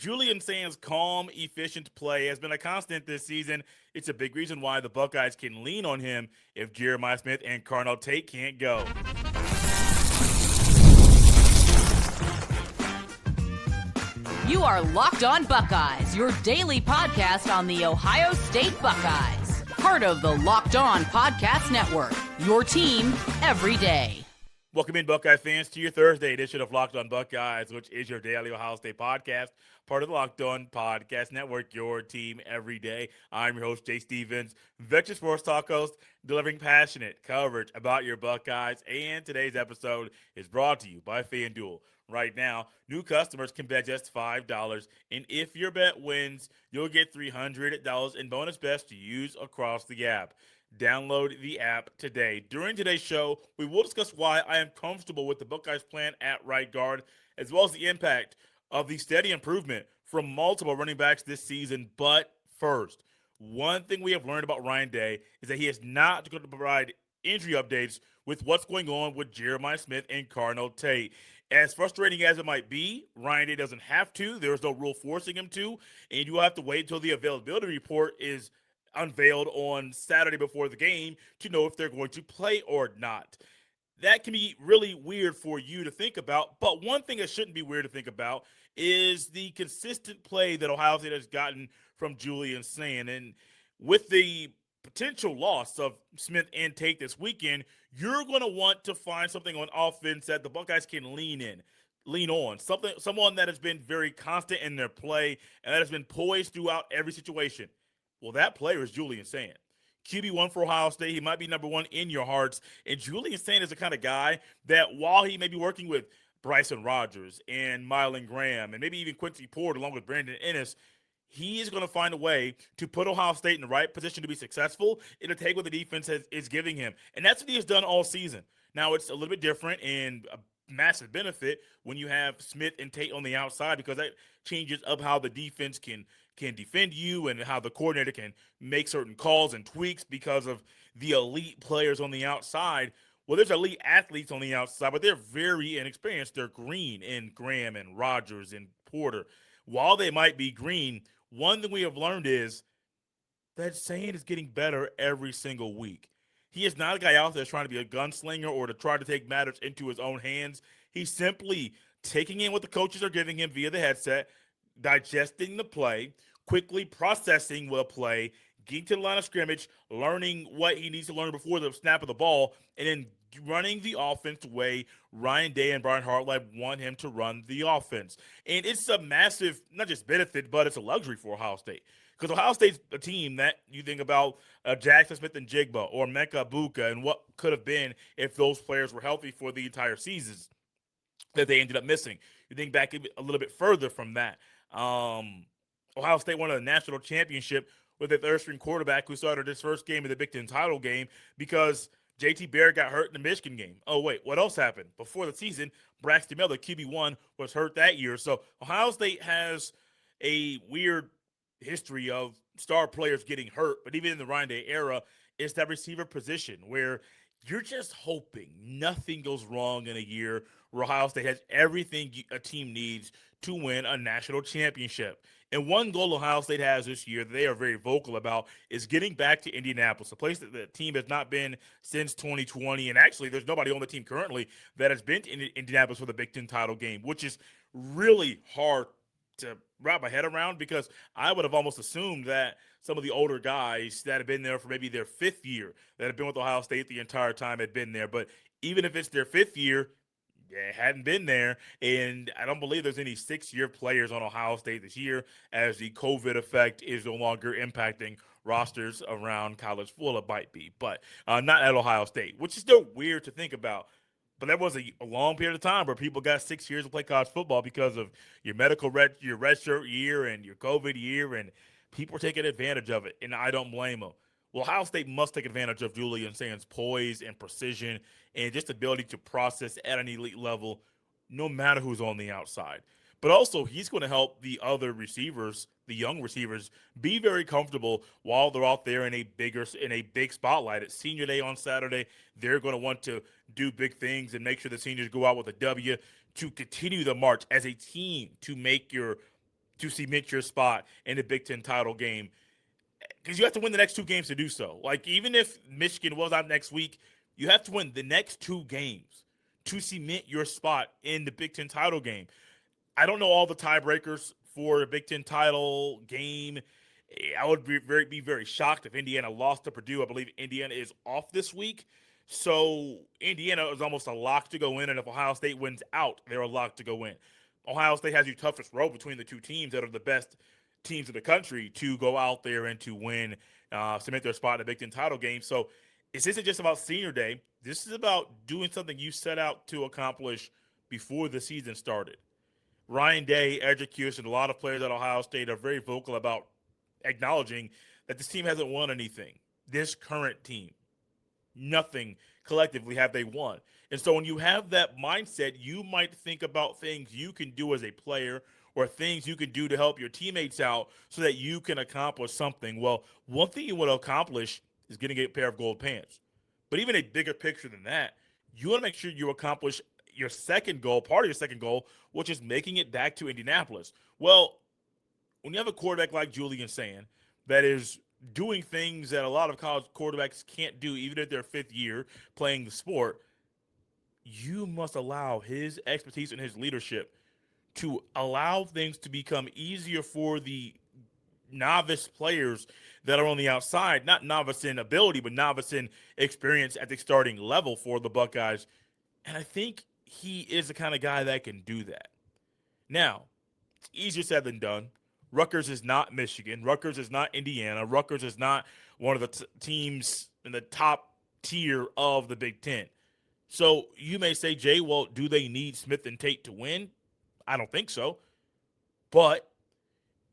Julian Sayin's calm, efficient play has been a constant this season. It's a big reason why the Buckeyes can lean on him if Jeremiah Smith and Carnell Tate can't go. You are Locked On Buckeyes, your daily podcast on the Ohio State Buckeyes. Part of the Locked On Podcast Network, your team every day. Welcome in, Buckeye fans, to your Thursday edition of Locked On Buckeyes, which is your daily Ohio State podcast, part of the Locked On Podcast Network, your team every day. I'm your host, Jay Stevens, veteran sports talk host, delivering passionate coverage about your Buckeyes. And today's episode is brought to you by FanDuel. Right now, new customers can bet just $5, and if your bet wins, you'll get $300 in bonus bets to use across the app. Download the app today. During today's show, we will discuss why I am comfortable with the Buckeyes' plan at right guard, as well as the impact of the steady improvement from multiple running backs this season. But first, one thing we have learned about Ryan Day is that he is not going to provide injury updates with what's going on with Jeremiah Smith and Carnell Tate. As frustrating as it might be, Ryan Day doesn't have to. There's no rule forcing him to, and you will have to wait until the availability report is unveiled on Saturday before the game to know if they're going to play or not. That can be really weird for you to think about, but one thing that shouldn't be weird to think about is the consistent play that Ohio State has gotten from Julian Sayin. And with the potential loss of Smith and Tate this weekend, you're going to want to find something on offense that the Buckeyes can lean on, someone that has been very constant in their play and that has been poised throughout every situation. Well, that player is Julian Sayin. QB1 for Ohio State. He might be number one in your hearts. And Julian Sayin is the kind of guy that while he may be working with Bryson Rodgers and Mylan Graham and maybe even Quincy Porter along with Brandon Inniss, he is going to find a way to put Ohio State in the right position to be successful and to take what the defense is giving him. And that's what he has done all season. Now, it's a little bit different and a massive benefit when you have Smith and Tate on the outside because that changes up how the defense can defend you and how the coordinator can make certain calls and tweaks because of the elite players on the outside. Well, there's elite athletes on the outside, but they're very inexperienced. They're green in Graham and Rodgers and Porter. While they might be green, one thing we have learned is that Sayin is getting better every single week. He is not a guy out there trying to be a gunslinger or to try to take matters into his own hands. He's simply taking in what the coaches are giving him via the headset, digesting the play, quickly processing the play, getting to the line of scrimmage, learning what he needs to learn before the snap of the ball, and then running the offense the way Ryan Day and Brian Hartline want him to run the offense. And it's a massive, not just benefit, but it's a luxury for Ohio State. Because Ohio State's a team that you think about Jackson Smith and Jigba or Mecca Buka and what could have been if those players were healthy for the entire seasons that they ended up missing. You think back a little bit further from that. Ohio State won a national championship with a third-string quarterback who started his first game of the Big Ten title game because J.T. Barrett got hurt in the Michigan game. Oh, wait, what else happened? Before the season, Braxton Miller, QB1, was hurt that year. So Ohio State has a weird history of star players getting hurt, but even in the Ryan Day era, it's that receiver position where you're just hoping nothing goes wrong in a year where Ohio State has everything a team needs to win a national championship. And one goal Ohio State has this year that they are very vocal about is getting back to Indianapolis, a place that the team has not been since 2020. And actually, there's nobody on the team currently that has been to Indianapolis for the Big Ten title game, which is really hard to wrap my head around because I would have almost assumed that some of the older guys that have been there for maybe their fifth year, that have been with Ohio State the entire time, had been there. But even if it's their fifth year, it hadn't been there. And I don't believe there's any six-year players on Ohio State this year as the COVID effect is no longer impacting rosters around college football. It might be, but not at Ohio State, which is still weird to think about. But there was a long period of time where people got 6 years to play college football because of your your redshirt year and your COVID year, and people were taking advantage of it, and I don't blame them. Well, Ohio State must take advantage of Julian Sayin's poise and precision and just ability to process at an elite level no matter who's on the outside. But also, he's going to help the other receivers, the young receivers, be very comfortable while they're out there in a big spotlight. It's senior day on Saturday. They're going to want to do big things and make sure the seniors go out with a W to continue the march as a team to make your to cement your spot in the Big Ten title game, because you have to win the next two games to do so. Like, even if Michigan was out next week, you have to win the next two games to cement your spot in the Big Ten title game. I don't know all the tiebreakers for the Big Ten title game. I would be very shocked if Indiana lost to Purdue. I believe Indiana is off this week. So Indiana is almost a lock to go in, and if Ohio State wins out, they're a lock to go in. Ohio State has your toughest road between the two teams that are the best teams in the country to go out there and to win, cement their spot in the Big Ten title game. So this isn't just about senior day. This is about doing something you set out to accomplish before the season started. Ryan Day, Edric Houston, a lot of players at Ohio State are very vocal about acknowledging that this team hasn't won anything. This current team, nothing collectively have they won. And so when you have that mindset, you might think about things you can do as a player or things you can do to help your teammates out so that you can accomplish something. Well, one thing you want to accomplish is getting a pair of gold pants. But even a bigger picture than that, you want to make sure you accomplish your second goal, part of your second goal, which is making it back to Indianapolis. Well, when you have a quarterback like Julian Sayin that is doing things that a lot of college quarterbacks can't do, even if they're fifth year playing the sport, you must allow his expertise and his leadership to allow things to become easier for the novice players that are on the outside, not novice in ability, but novice in experience at the starting level for the Buckeyes. And I think he is the kind of guy that can do that. Now, it's easier said than done. Rutgers is not Michigan. Rutgers is not Indiana. Rutgers is not one of the teams in the top tier of the Big Ten. So you may say, Jay, well, do they need Smith and Tate to win? I don't think so. But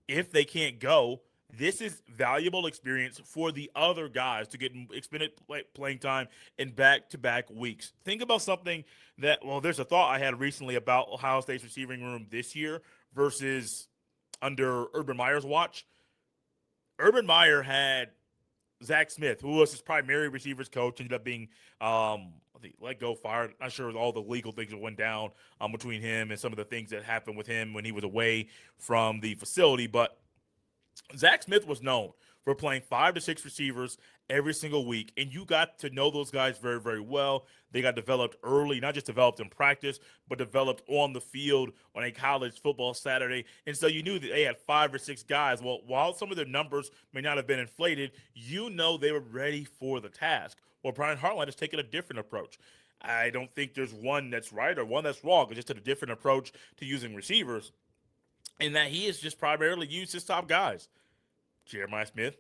if they can't go, this is valuable experience for the other guys to get expended playing time in back-to-back weeks. Think about something that, well, there's a thought I had recently about Ohio State's receiving room this year versus under Urban Meyer's watch. Urban Meyer had Zach Smith, who was his primary receivers coach, ended up being I think let go, fired. Not sure all the legal things that went down between him and some of the things that happened with him when he was away from the facility. But Zach Smith was known for playing 5 to 6 receivers every single week, and you got to know those guys very, very well. They got developed early, not just developed in practice, but developed on the field on a college football Saturday. And so you knew that they had 5 or 6 guys. Well, while some of their numbers may not have been inflated, you know they were ready for the task. Well, Brian Hartline has taken a different approach. I don't think there's one that's right or one that's wrong. It's just a different approach to using receivers, in that he has just primarily used his top guys, Jeremiah Smith,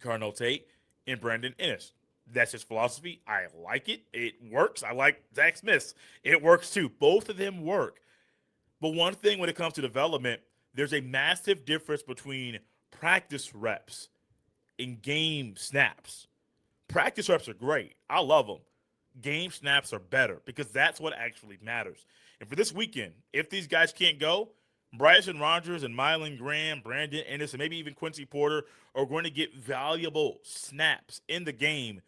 Carnell Tate, and Brandon Inniss. That's his philosophy. I like it. It works. I like Zach Smith's. It works too. Both of them work. But one thing when it comes to development, there's a massive difference between practice reps and game snaps. Practice reps are great. I love them. Game snaps are better because that's what actually matters. And for this weekend, if these guys can't go, Bryson Rodgers and Mylan Graham, Brandon Inniss, and maybe even Quincy Porter are going to get valuable snaps in the game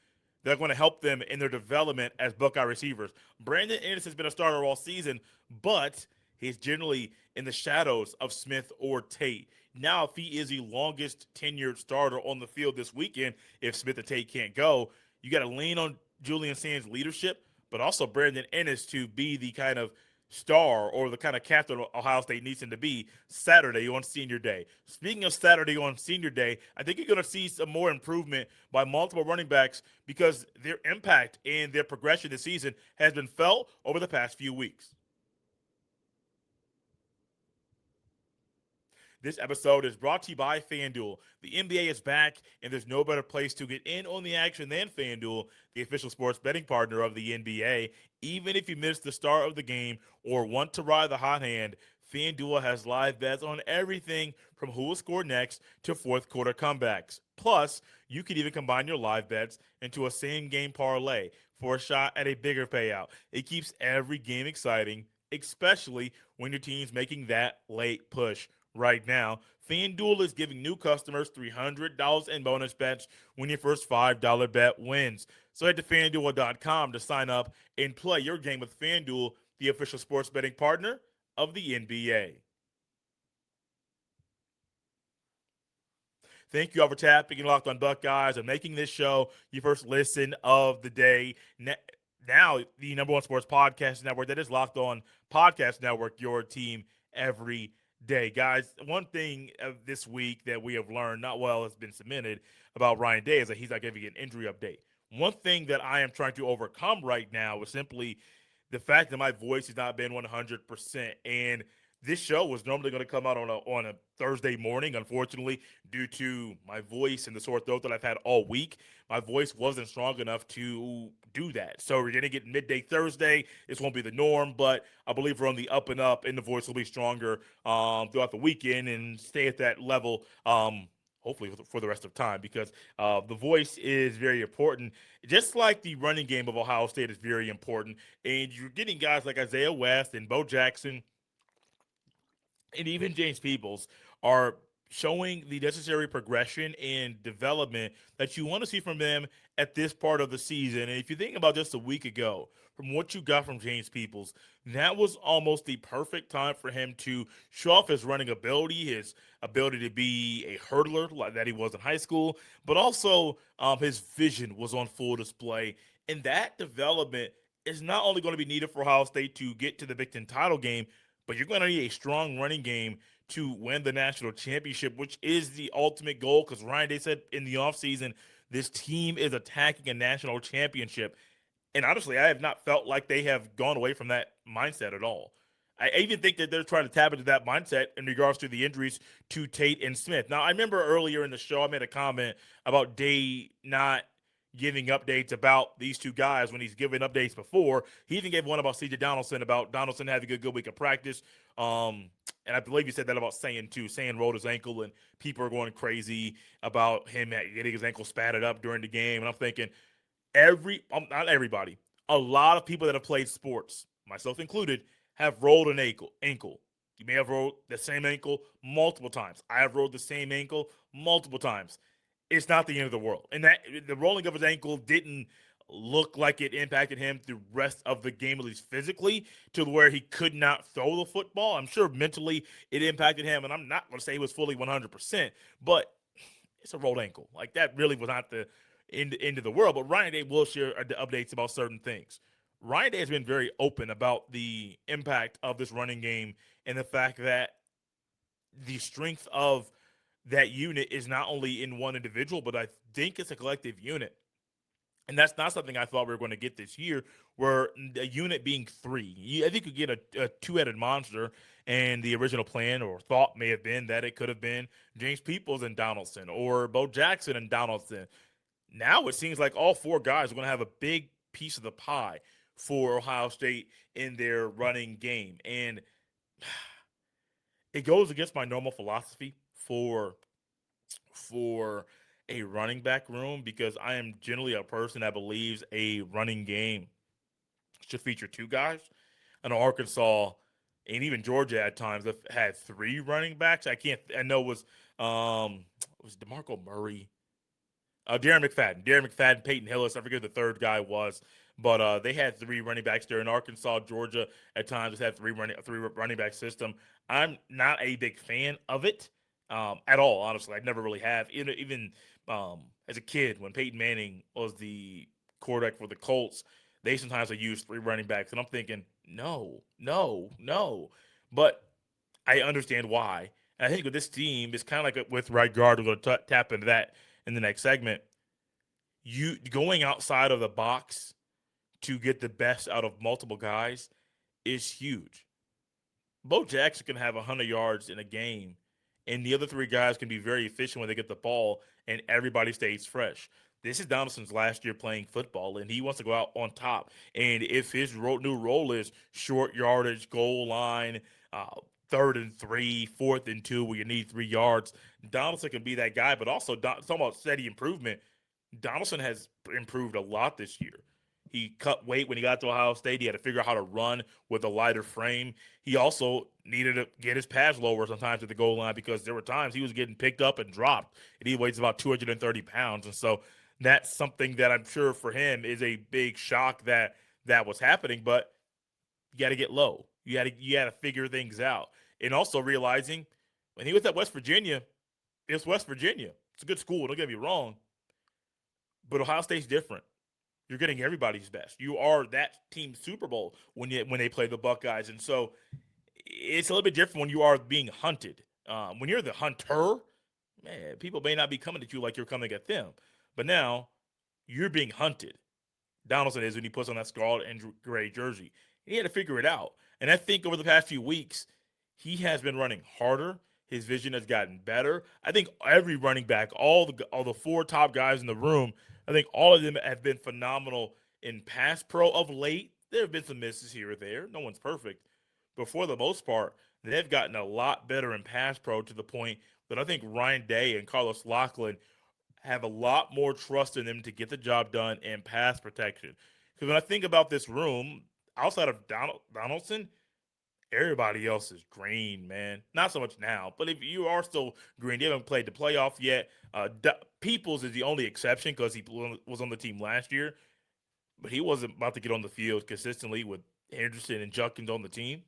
that are going to help them in their development as Buckeye receivers. Brandon Inniss has been a starter all season, but he's generally in the shadows of Smith or Tate. Now, if he is the longest tenured starter on the field this weekend, if Smith and Tate can't go, you got to lean on Julian Sayin's leadership, but also Brandon Inniss to be the kind of star or the kind of captain Ohio State needs him to be Saturday on senior day. Speaking of Saturday on senior day, I think you're going to see some more improvement by multiple running backs because their impact and their progression this season has been felt over the past few weeks. This episode is brought to you by FanDuel. The NBA is back, and there's no better place to get in on the action than FanDuel, the official sports betting partner of the NBA. Even if you missed the start of the game or want to ride the hot hand, FanDuel has live bets on everything from who will score next to fourth quarter comebacks. Plus, you can even combine your live bets into a same-game parlay for a shot at a bigger payout. It keeps every game exciting, especially when your team's making that late push. Right now, FanDuel is giving new customers $300 in bonus bets when your first $5 bet wins. So head to FanDuel.com to sign up and play your game with FanDuel, the official sports betting partner of the NBA. Thank you all for tapping and locked on Buckeyes and making this show your first listen of the day. Now, the number one sports podcast network that is Locked On Podcast Network, your team every day. Guys, one thing of this week that we have learned, not well, has been cemented about Ryan Day is that he's not giving an injury update. One thing that I am trying to overcome right now is simply the fact that my voice has not been 100%. And this show was normally going to come out on a Thursday morning. Unfortunately, due to my voice and the sore throat that I've had all week, my voice wasn't strong enough to do that. So we're going to get midday Thursday. This won't be the norm, but I believe we're on the up and up, and the voice will be stronger throughout the weekend and stay at that level. Hopefully for the rest of time, because the voice is very important. Just like the running game of Ohio State is very important, and you're getting guys like Isaiah West and Bo Jackson and even James Peoples are showing the necessary progression and development that you want to see from them at this part of the season. And if you think about just a week ago, from what you got from James Peoples, that was almost the perfect time for him to show off his running ability, his ability to be a hurdler like that he was in high school, but also his vision was on full display. And that development is not only going to be needed for Ohio State to get to the Big Ten title game, but you're going to need a strong running game to win the national championship, which is the ultimate goal. Because Ryan Day said in the offseason, this team is attacking a national championship. And honestly, I have not felt like they have gone away from that mindset at all. I even think that they're trying to tap into that mindset in regards to the injuries to Tate and Smith. Now, I remember earlier in the show, I made a comment about Day not giving updates about these two guys when he's given updates before. He even gave one about C.J. Donaldson, about Donaldson having a good week of practice. And I believe he said that about Sayin too. Sayin rolled his ankle, and people are going crazy about him getting his ankle spatted up during the game. And I'm thinking, not everybody, a lot of people that have played sports, myself included, have rolled an ankle. You may have rolled the same ankle multiple times. I have rolled the same ankle multiple times. It's not the end of the world. And that the rolling of his ankle didn't look like it impacted him the rest of the game, at least physically, to where he could not throw the football. I'm sure mentally it impacted him, and I'm not going to say he was fully 100%, but it's a rolled ankle. Like, that really was not the end of the world. But Ryan Day will share the updates about certain things. Ryan Day has been very open about the impact of this running game and the fact that the strength of that unit is not only in one individual, but I think it's a collective unit. And that's not something I thought we were going to get this year, where a unit being three. I think you get a two-headed monster, and the original plan or thought may have been that it could have been James Peoples and Donaldson or Bo Jackson and Donaldson. Now it seems like all four guys are going to have a big piece of the pie for Ohio State in their running game. And it goes against my normal philosophy for a running back room, because I am generally a person that believes a running game should feature two guys. I know Arkansas and even Georgia at times have had three running backs. I know was DeMarco Murray, Darren McFadden, Peyton Hillis. I forget who the third guy was, but they had three running backs there. In Arkansas, Georgia at times has had three running back system. I'm not a big fan of it at all. Honestly, I never really have. Even as a kid, when Peyton Manning was the quarterback for the Colts, they sometimes have used three running backs, and I'm thinking, no. But I understand why. And I think with this team, it's kind of like with right guard. We're going to tap into that in the next segment. You going outside of the box to get the best out of multiple guys is huge. Bo Jackson can have 100 yards in a game, and the other three guys can be very efficient when they get the ball, and everybody stays fresh. This is Donaldson's last year playing football, and he wants to go out on top. And if his new role is short yardage, goal line, 3rd and 3, 4th and 2, where you need 3 yards, Donaldson can be that guy. But also, talking about steady improvement, Donaldson has improved a lot this year. He cut weight when he got to Ohio State. He had to figure out how to run with a lighter frame. He also needed to get his pads lower sometimes at the goal line, because there were times he was getting picked up and dropped, and he weighs about 230 pounds. And so that's something that I'm sure for him is a big shock that was happening. But you got to get low. You got to figure things out. And also realizing when he was at West Virginia, it's West Virginia. It's a good school. Don't get me wrong, but Ohio State's different. You're getting everybody's best. You are that team Super Bowl when they play the Buckeyes, and so it's a little bit different when you are being hunted. When you're the hunter, man, people may not be coming at you like you're coming at them, but now you're being hunted. Donaldson is when he puts on that scarlet and gray jersey. He had to figure it out, and I think over the past few weeks, he has been running harder. His vision has gotten better. I think every running back, all the four top guys in the room, I think all of them have been phenomenal in pass pro of late. There have been some misses here or there. No one's perfect. But for the most part, they've gotten a lot better in pass pro to the point that I think Ryan Day and Carlos Lachlan have a lot more trust in them to get the job done in pass protection. Because when I think about this room, outside of Donaldson, everybody else is green, man. Not so much now, but if you are still green, they haven't played the playoff yet. Peoples is the only exception because he was on the team last year, but he wasn't about to get on the field consistently with Henderson and Junkins on the team.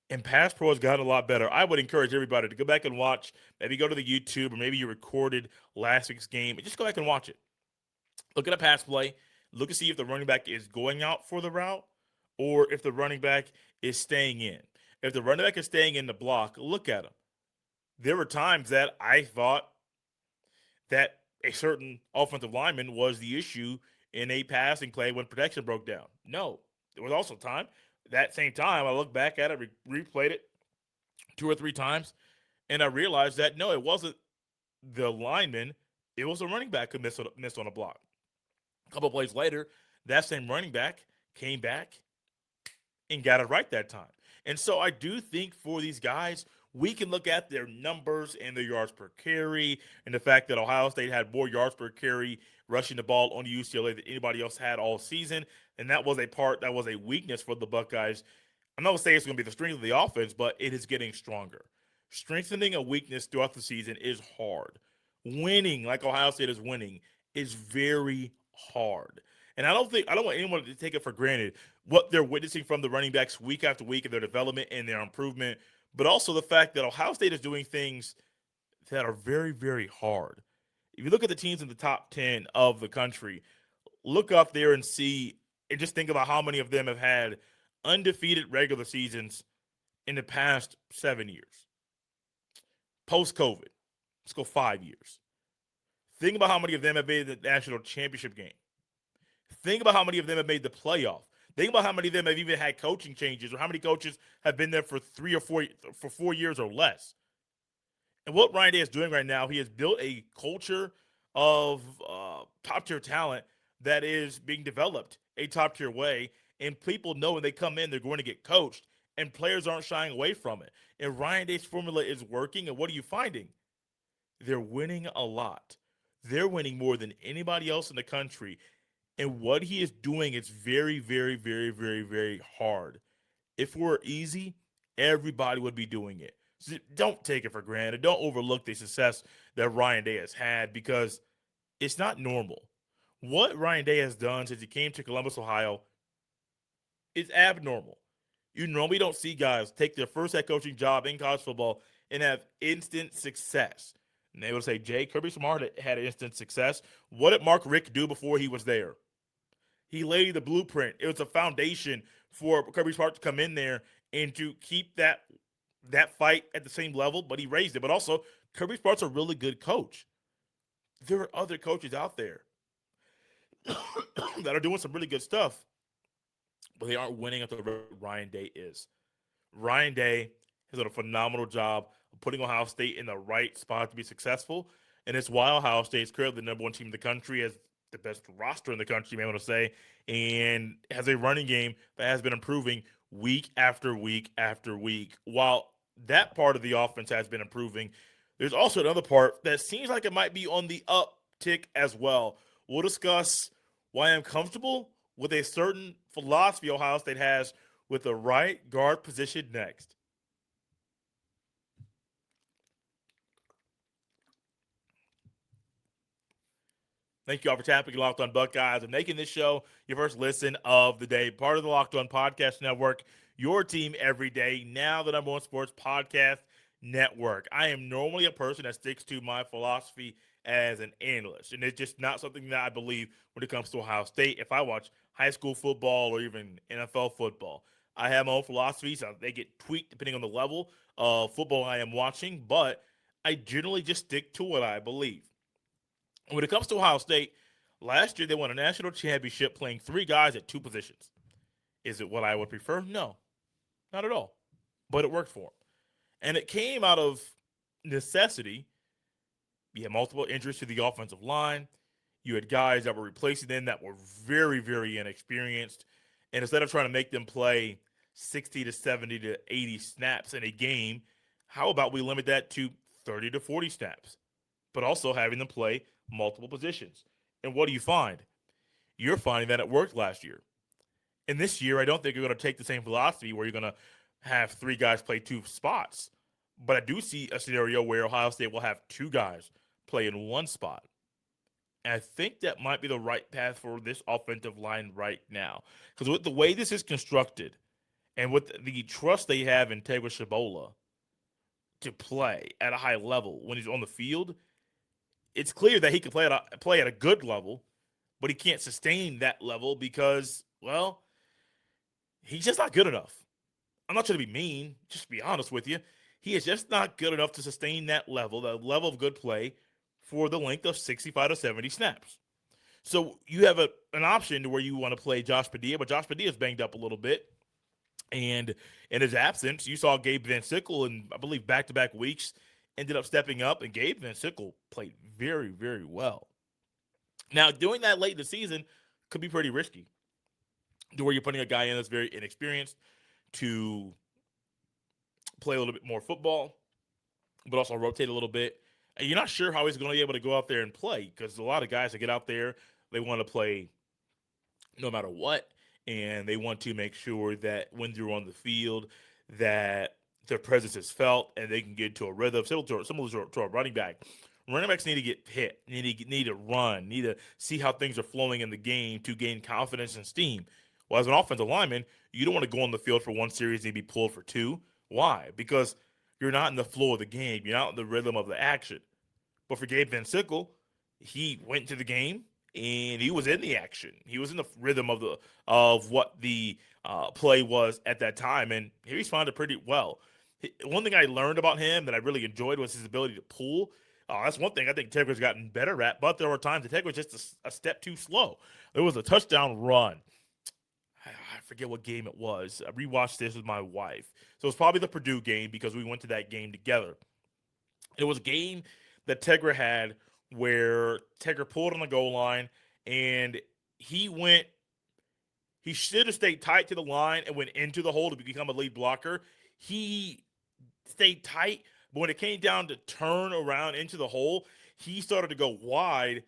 And pass pro has gotten a lot better. I would encourage everybody to go back and watch. Maybe go to the YouTube, or maybe you recorded last week's game and just go back and watch it. Look at a pass play. Look and see if the running back is going out for the route or if the running back is staying in. If the running back is staying in the block, look at him. There were times that I thought that a certain offensive lineman was the issue in a passing play when protection broke down. No, there was also time. That same time, I looked back at it, replayed it 2 or 3 times, and I realized that no, it wasn't the lineman. It was a running back who missed on a block. A couple plays later, that same running back came back and got it right that time. And so I do think for these guys, we can look at their numbers and their yards per carry and the fact that Ohio State had more yards per carry rushing the ball on UCLA than anybody else had all season. And that was a weakness for the Buckeyes. I'm not going to say it's going to be the strength of the offense, but it is getting stronger. Strengthening a weakness throughout the season is hard. Winning like Ohio State is winning is very hard. And I don't want anyone to take it for granted what they're witnessing from the running backs week after week in their development and their improvement, but also the fact that Ohio State is doing things that are very, very hard. If you look at the teams in the top 10 of the country, look up there and see, and just think about how many of them have had undefeated regular seasons in the past 7 years. Post-COVID, let's go 5 years. Think about how many of them have made the national championship game. Think about how many of them have made the playoff. Think about how many of them have even had coaching changes, or how many coaches have been there for 4 years or less. And what Ryan Day is doing right now, he has built a culture of top-tier talent that is being developed a top-tier way, and people know when they come in, they're going to get coached, and players aren't shying away from it. And Ryan Day's formula is working, and what are you finding? They're winning a lot. They're winning more than anybody else in the country. And what he is doing is very, very, very, very, very hard. If it were easy, everybody would be doing it. So don't take it for granted. Don't overlook the success that Ryan Day has had, because it's not normal. What Ryan Day has done since he came to Columbus, Ohio, is abnormal. You normally don't see guys take their first head coaching job in college football and have instant success. And they would say, Jay, Kirby Smart had instant success. What did Mark Richt do before he was there? He laid the blueprint. It was a foundation for Kirby Smart to come in there and to keep that fight at the same level, but he raised it. But also, Kirby Smart's a really good coach. There are other coaches out there that are doing some really good stuff, but they aren't winning at the rate Ryan Day is. Ryan Day has done a phenomenal job of putting Ohio State in the right spot to be successful, and it's why Ohio State is currently the number 1 team in the country, has the best roster in the country, I want to say, and has a running game that has been improving week after week after week. While that part of the offense has been improving, there's also another part that seems like it might be on the uptick as well. We'll discuss why I'm comfortable with a certain philosophy Ohio State has with the right guard position next. Thank you all for tapping Locked On Buckeyes and making this show your first listen of the day. Part of the Locked On Podcast Network, your team every day. Now the number 1 sports podcast Network. I am normally a person that sticks to my philosophy as an analyst, and it's just not something that I believe when it comes to Ohio State. If I watch high school football or even NFL football, I have my own philosophies. They get tweaked depending on the level of football I am watching, but I generally just stick to what I believe. When it comes to Ohio State, last year they won a national championship playing three guys at two positions. Is it what I would prefer? No, not at all. But it worked for them. And it came out of necessity. You had multiple injuries to the offensive line. You had guys that were replacing them that were very, very inexperienced. And instead of trying to make them play 60 to 70 to 80 snaps in a game, how about we limit that to 30 to 40 snaps, but also having them play multiple positions? And what do you find? You're finding that it worked last year. And this year, I don't think you're going to take the same philosophy where you're going to have three guys play two spots. But I do see a scenario where Ohio State will have two guys play in one spot. And I think that might be the right path for this offensive line right now. Because with the way this is constructed and with the trust they have in Tegra Tshabola to play at a high level when he's on the field, it's clear that he can play at a good level, but he can't sustain that level because, well, he's just not good enough. I'm not trying to be mean, just to be honest with you. He is just not good enough to sustain that level, the level of good play, for the length of 65 to 70 snaps. So you have an option to where you want to play Josh Padilla, but Josh Padilla is banged up a little bit. And in his absence, you saw Gabe VanSickle in, I believe, back-to-back weeks, ended up stepping up, and Gabe VanSickle played very, very well. Now, doing that late in the season could be pretty risky, to where you're putting a guy in that's very inexperienced to play a little bit more football, but also rotate a little bit. And you're not sure how he's going to be able to go out there and play because a lot of guys that get out there, they want to play no matter what, and they want to make sure that when they're on the field that their presence is felt and they can get into a rhythm, similar to a running back. Running backs need to get hit, need to run, need to see how things are flowing in the game to gain confidence and steam. Well, as an offensive lineman, you don't want to go on the field for one series and be pulled for two. Why? Because you're not in the flow of the game. You're not in the rhythm of the action. But for Gabe VanSickle, he went to the game and he was in the action. He was in the rhythm of what the play was at that time, and he responded pretty well. One thing I learned about him that I really enjoyed was his ability to pull. That's one thing I think Tegra's gotten better at, but there were times that Tegra was just a step too slow. There was a touchdown run. I forget what game it was. I rewatched this with my wife. So it was probably the Purdue game because we went to that game together. It was a game that Tegra had where Tegra pulled on the goal line and he should have stayed tight to the line and went into the hole to become a lead blocker. He stayed tight, but when it came down to turn around into the hole, he started to go wide,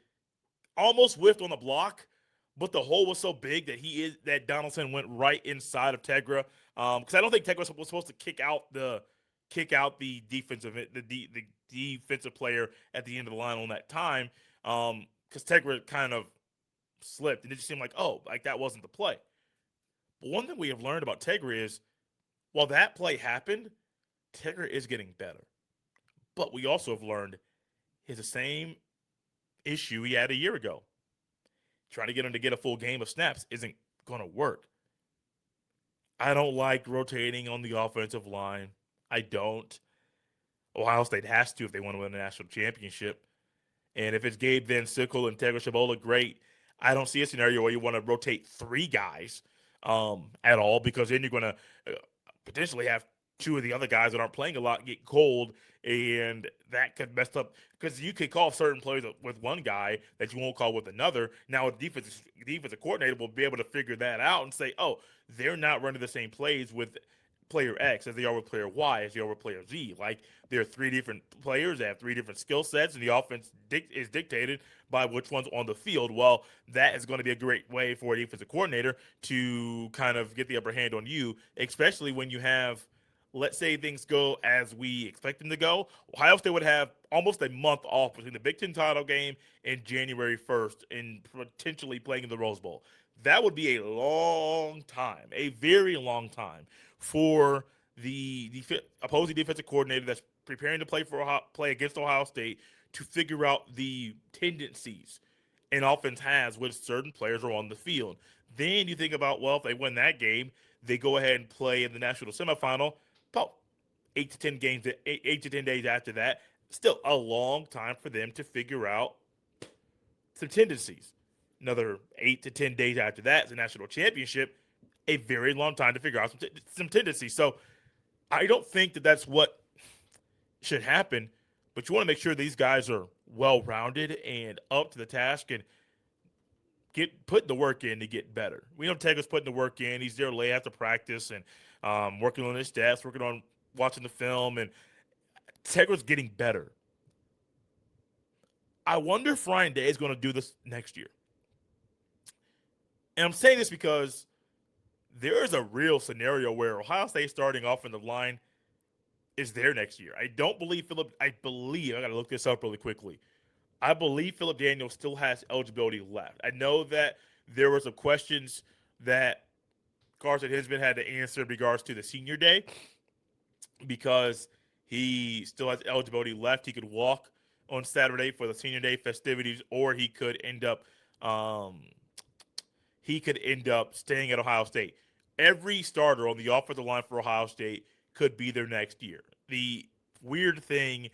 almost whiffed on the block, but the hole was so big that Donaldson went right inside of Tegra. Because I don't think Tegra was supposed to kick out the defensive player at the end of the line on that time. Because Tegra kind of slipped, and it just seemed like that wasn't the play. But one thing we have learned about Tegra is, while that play happened, Tegra is getting better. But we also have learned he's the same issue he had a year ago. Trying to get him to get a full game of snaps isn't going to work. I don't like rotating on the offensive line. I don't. Ohio State has to if they want to win a national championship. And if it's Gabe VanSickle and Tegra Tshabola, great. I don't see a scenario where you want to rotate three guys at all, because then you're going to potentially have two of the other guys that aren't playing a lot get cold, and that could mess up, because you could call certain plays with one guy that you won't call with another. Now, the defensive coordinator will be able to figure that out and say, oh, they're not running the same plays with player X as they are with player Y, as they are with player Z. Like, there are three different players that have three different skill sets, and the offense is dictated by which one's on the field. Well, that is going to be a great way for a defensive coordinator to kind of get the upper hand on you, especially when you have, let's say things go as we expect them to go. Ohio State would have almost a month off between the Big Ten title game and January 1st and potentially playing in the Rose Bowl. That would be a long time, a very long time for the opposing defensive coordinator that's preparing to play against Ohio State to figure out the tendencies an offense has when certain players are on the field. Then you think about, well, if they win that game, they go ahead and play in the national semifinal. About 8 to 10 games, 8 to 10 days after that, still a long time for them to figure out some tendencies. Another 8 to 10 days after that, it's a national championship. A very long time to figure out some tendencies. So I don't think that that's what should happen, but you want to make sure these guys are well rounded and up to the task and get putting the work in to get better. We know Tegra's putting the work in. He's there late after practice and working on his stats, working on watching the film, and Tegra's getting better. I wonder if Ryan Day is going to do this next year. And I'm saying this because there is a real scenario where Ohio State starting offensive line is there next year. I got to look this up really quickly. I believe Philip Daniels still has eligibility left. I know that there were some questions that Carson Hinsman had to answer in regards to the senior day because he still has eligibility left. He could walk on Saturday for the senior day festivities, or he could end up staying at Ohio State. Every starter on the offensive line for Ohio State could be there next year. The weird thing,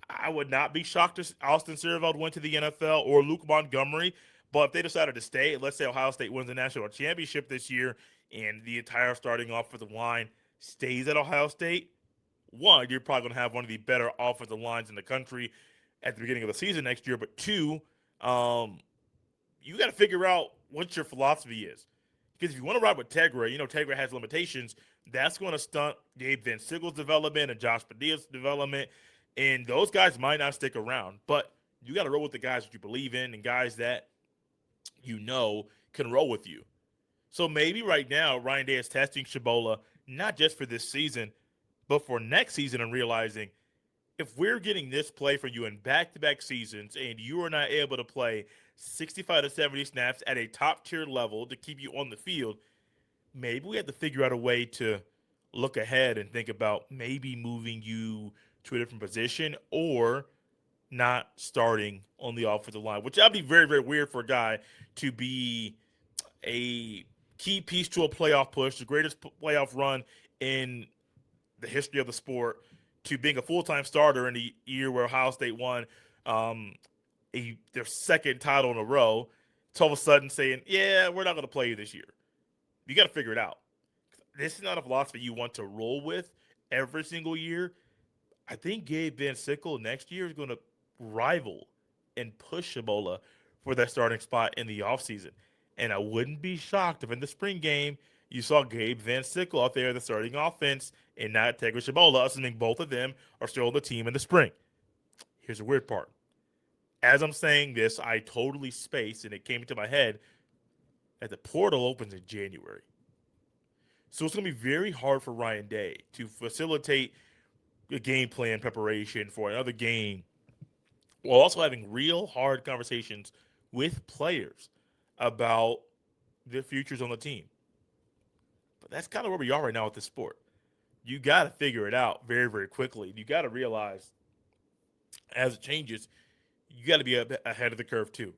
I would not be shocked if Austin Sierreveld went to the NFL or Luke Montgomery, but if they decided to stay, let's say Ohio State wins the national championship this year and the entire starting offensive line stays at Ohio State, one, you're probably going to have one of the better offensive lines in the country at the beginning of the season next year, but two, you got to figure out what your philosophy is. Because if you want to ride with Tegra, Tegra has limitations. That's going to stunt Gabe VanSickle's development and Josh Padilla's development. And those guys might not stick around. But you got to roll with the guys that you believe in and guys that can roll with you. So maybe right now, Ryan Day is testing Tshabola, not just for this season, but for next season, and realizing if we're getting this play from you in back-to-back seasons and you are not able to play 65 to 70 snaps at a top-tier level to keep you on the field, maybe we have to figure out a way to look ahead and think about maybe moving you to a different position or not starting on the offensive line, which that'd be very, very weird for a guy to be a key piece to a playoff push, the greatest playoff run in the history of the sport, to being a full-time starter in the year where Ohio State won their second title in a row, to all of a sudden saying, yeah, we're not going to play you this year. You got to figure it out. This is not a philosophy you want to roll with every single year. I think Gabe VanSickle next year is going to rival and push Tshabola for that starting spot in the offseason. And I wouldn't be shocked if in the spring game you saw Gabe VanSickle out there in the starting offense and not Tegra Tshabola, assuming both of them are still on the team in the spring. Here's the weird part. As I'm saying this, I totally spaced, and it came into my head that the portal opens in January. So it's going to be very hard for Ryan Day to facilitate a game plan preparation for another game while also having real hard conversations with players about their futures on the team. But that's kind of where we are right now with this sport. You got to figure it out very, very quickly. You got to realize as it changes, you got to be ahead of the curve too.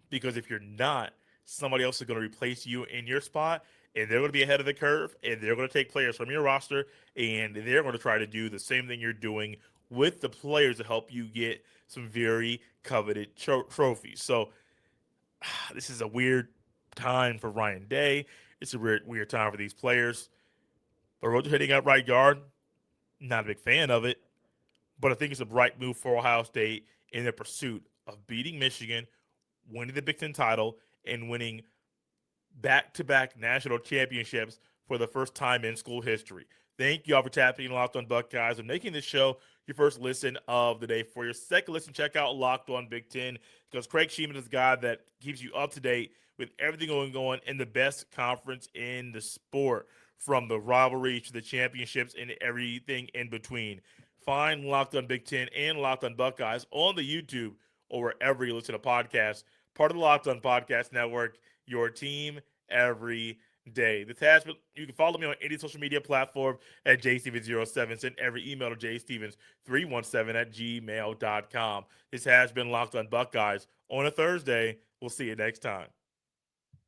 Because if you're not, somebody else is going to replace you in your spot, and they're going to be ahead of the curve, and they're going to take players from your roster, and they're going to try to do the same thing you're doing with the players to help you get some very coveted trophies. So this is a weird time for Ryan Day. It's a weird time for these players. But Roger hitting up right guard, not a big fan of it, but I think it's a bright move for Ohio State in their pursuit of beating Michigan, winning the Big Ten title, and winning back-to-back national championships for the first time in school history. Thank you all for tapping in Locked On Buckeyes and making this show your first listen of the day. For your second listen, check out Locked On Big Ten, because Craig Sheeman is the guy that keeps you up to date with everything going on in the best conference in the sport, from the rivalry to the championships and everything in between. Find Locked On Big Ten and Locked On Buckeyes on the YouTube or wherever you listen to podcasts. Part of the Locked On Podcast Network, your team every day. This has been, you can follow me on any social media platform at jstevens07. Send every email to jstevens317 at gmail.com. This has been Locked on Buckeyes on a Thursday. We'll see you next time.